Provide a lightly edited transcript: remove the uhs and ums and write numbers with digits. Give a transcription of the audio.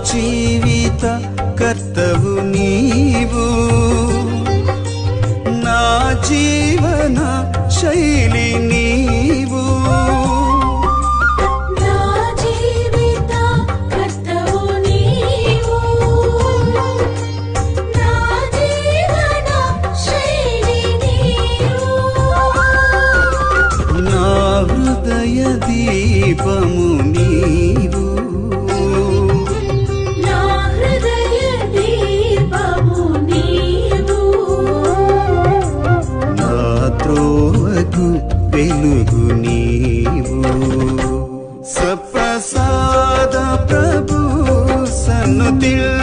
జీవిత కర్తవు నీవు, నా జీవన శైలి నీవు. దీపము నీవు, నా హృదయ దీపము నీవు, నా త్రోవకు వెలుగు నీవు. సప్రసాద ప్రభు సన్నుతిల్